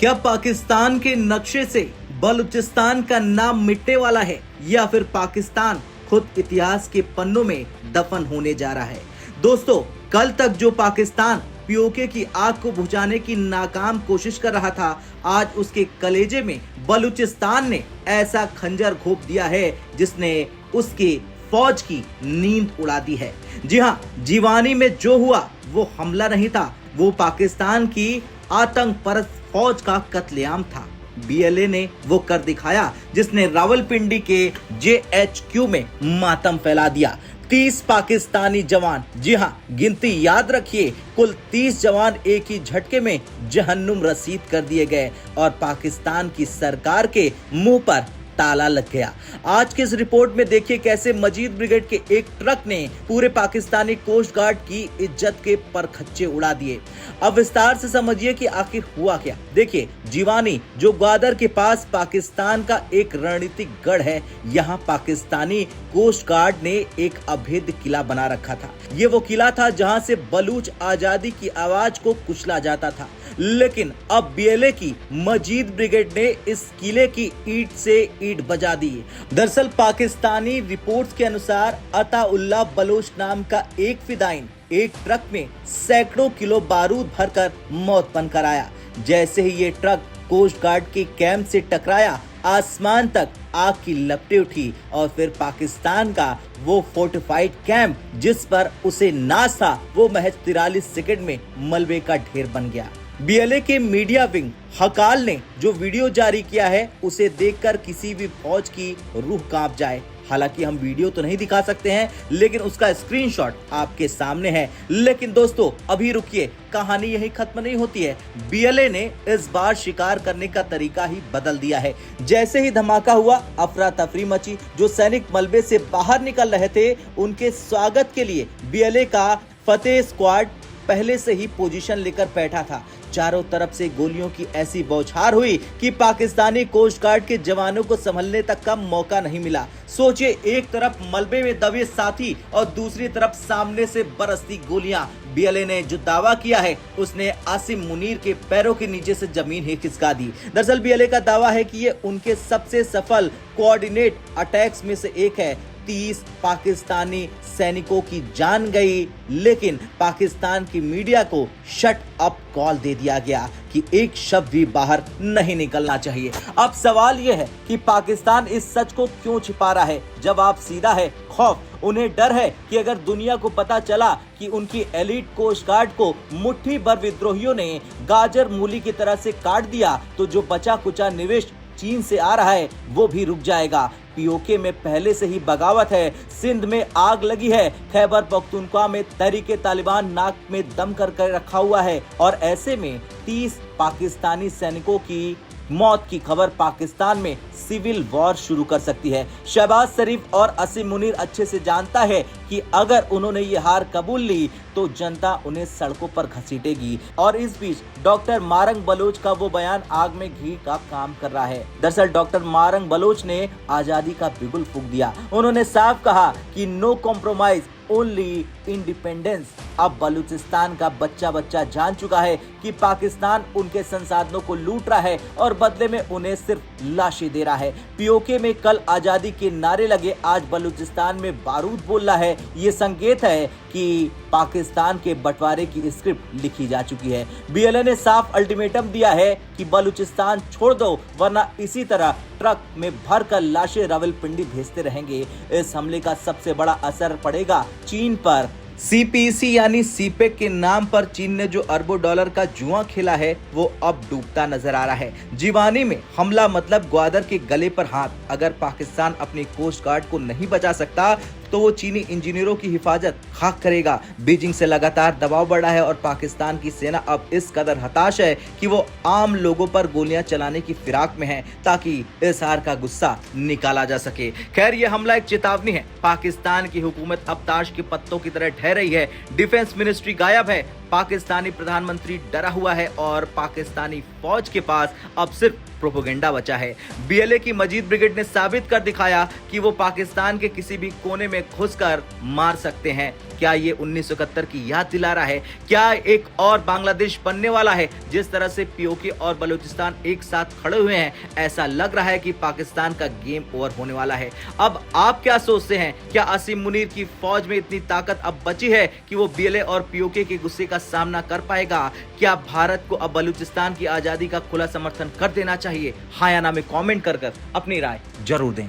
क्या पाकिस्तान के नक्शे से बलूचिस्तान का नाम मिटने वाला है या फिर पाकिस्तान खुद इतिहास के पन्नों में दफन होने जा रहा है? दोस्तों, कल तक जो पाकिस्तान पीओके की आग को बुझाने की नाकाम कोशिश कर रहा था, आज उसके कलेजे में बलूचिस्तान ने ऐसा खंजर घोंप दिया है जिसने उसके फौज की नींद उड़ा दी है। जी हां, जीवानी में जो हुआ वो हमला नहीं था, वो पाकिस्तान की आतंक परस्त फौज का कत्लेआम था। बीएलए ने वो कर दिखाया जिसने रावलपिंडी के जेएचक्यू में मातम फैला दिया। 30 पाकिस्तानी जवान, जी हां, गिनती याद रखिए, कुल 30 जवान एक ही झटके में जहन्नुम रसीद कर दिए गए और पाकिस्तान की सरकार के मुंह पर ताला लग गया। आज की इस रिपोर्ट में देखिए कैसे मजीद ब्रिगेड के एक ट्रक ने पूरे पाकिस्तानी कोस्ट गार्ड की इज्जत के परखच्चे उड़ा दिए। अब विस्तार से समझिए कि आखिर हुआ क्या। देखिए, जीवानी जो ग्वादर के पास पाकिस्तान का एक रणनीतिक गढ़ है, यहाँ पाकिस्तानी कोस्ट गार्ड ने एक अभेद्य किला बना रखा था। ये वो किला था जहाँ से बलूच आजादी की आवाज को कुचला जाता था, लेकिन अब बीएलए की मजीद ब्रिगेड ने इस किले की ईंट से ईंट बजा दी। दरअसल पाकिस्तानी रिपोर्ट्स के अनुसार अताउल्लाह बलोच नाम का एक फिदाइन एक ट्रक में सैकड़ों किलो बारूद भरकर मौत बनकर आया। जैसे ही ये ट्रक कोस्ट गार्ड के कैंप से टकराया, आसमान तक आग की लपटें उठी और फिर पाकिस्तान का वो फोर्टिफाइड कैंप जिस पर उसे नाज था, वो महज 43 सेकंड में मलबे का ढेर बन गया। बीएलए के मीडिया विंग हकाल ने जो वीडियो जारी किया है, उसे देखकर किसी भी फौज की रूह कांप जाए। हालांकि हम वीडियो तो नहीं दिखा सकते हैं, लेकिन उसका स्क्रीनशॉट आपके सामने है। लेकिन दोस्तों, अभी रुकिए, कहानी यही खत्म नहीं होती है। बीएलए ने इस बार शिकार करने का तरीका ही बदल दिया है। जैसे ही धमाका हुआ, अफरा तफरी मची। जो सैनिक मलबे से बाहर निकल रहे थे, उनके स्वागत के लिए बीएलए का फतेह स्क्वाड पहले से ही पोजीशन लेकर बैठा था। चारों तरफ से गोलियों की ऐसी बौछार हुई कि पाकिस्तानी कोस्ट गार्ड के जवानों को संभलने तक का मौका नहीं मिला। सोचिए, एक तरफ मलबे में दबे साथी और दूसरी तरफ सामने से बरसती गोलियां। बीएलए ने जो दावा किया है, उसने आसिम मुनीर के पैरों के नीचे से जमीन ही खिसका दी। दरअसल बीएलए का दावा है कि ये उनके सबसे सफल कोऑर्डिनेट अटैक्स में से एक है। 30 पाकिस्तानी सैनिकों की जान गई, लेकिन पाकिस्तान की मीडिया को शट अप कॉल दे दिया गया कि एक शब्द भी बाहर नहीं निकलना चाहिए। अब सवाल यह है कि पाकिस्तान इस सच को क्यों छिपा रहा है? जवाब सीधा है, खौफ। उन्हें डर है कि अगर दुनिया को पता चला कि उनकी एलीट कोस्ट गार्ड को मुट्ठी भर विद्रोहियों ने गाजर मूली की तरह से काट दिया, तो जो बचा कुचा निवेश चीन से आ रहा है वो भी रुक जाएगा। पीओके में पहले से ही बगावत है, सिंध में आग लगी है, खैबर पख्तूनख्वा में तहरीके तालिबान नाक में दम कर रखा हुआ है और ऐसे में 30 पाकिस्तानी सैनिकों की मौत की खबर पाकिस्तान में सिविल वॉर शुरू कर सकती है। शहबाज शरीफ और आसिम मुनीर अच्छे से जानता है कि अगर उन्होंने ये हार कबूल ली तो जनता उन्हें सड़कों पर घसीटेगी। और इस बीच डॉक्टर मारंग बलोच का वो बयान आग में घी का काम कर रहा है। दरअसल डॉक्टर मारंग बलोच ने आजादी का बिगुल फूंक दिया। उन्होंने साफ कहा कि नो कॉम्प्रोमाइज, ओनली इंडिपेंडेंस। अब बलूचिस्तान का बच्चा बच्चा जान चुका है कि पाकिस्तान उनके संसाधनों को लूट रहा है और बदले में उन्हें सिर्फ लाशें दे रहा है। पीओके में कल आजादी के नारे लगे, आज बलूचिस्तान में बारूद बोल रहा है। ये संकेत है कि पाकिस्तान के बंटवारे की स्क्रिप्ट लिखी जा चुकी है। बीएलए ने साफ अल्टीमेटम दिया है कि बलूचिस्तान छोड़ दो, वरना इसी तरह ट्रक में भरकर लाशें रावलपिंडी भेजते रहेंगे। इस हमले का सबसे बड़ा असर पड़ेगा चीन पर। सीपीसी यानी सीपेक के नाम पर चीन ने जो अरबों डॉलर का जुआ खेला है, वो अब डूबता नजर आ रहा है। जीवानी में हमला मतलब ग्वादर के गले पर हाथ। अगर पाकिस्तान अपनी कोस्ट गार्ड को नहीं बचा सकता तो वो चीनी इंजीनियरों की हिफाजत खाक करेगा। बीजिंग से लगातार दबाव बढ़ा है और पाकिस्तान की सेना अब इस कदर हताश है कि वो आम लोगों पर गोलियां चलाने की फिराक में है ताकि इस हार का गुस्सा निकाला जा सके। खैर, ये हमला एक चेतावनी है। पाकिस्तान की हुकूमत अब ताश के पत्तों की तरह ढह रही है। डिफेंस मिनिस्ट्री गायब है, पाकिस्तानी प्रधानमंत्री डरा हुआ है और पाकिस्तानी फौज के पास अब सिर्फ प्रोपेगेंडा बचा है। बीएलए की मजीद ब्रिगेड ने साबित कर दिखाया कि वो पाकिस्तान के किसी भी कोने में घुसकर मार सकते हैं। क्या ये 1971 की याद दिला रहा है? क्या एक और बांग्लादेश बनने वाला है? जिस तरह से पीओके और बलूचिस्तान एक साथ खड़े हुए हैं, ऐसा लग रहा है कि पाकिस्तान का गेम ओवर होने वाला है। अब आप क्या सोचते हैं? क्या असीम मुनीर की फौज में इतनी ताकत अब बची है कि वो बीएलए और पीओके के गुस्से का सामना कर पाएगा? क्या भारत को अब बलूचिस्तान की आजादी का खुला समर्थन कर देना चाहिए? हाँ या ना में कमेंट कर अपनी राय जरूर दें।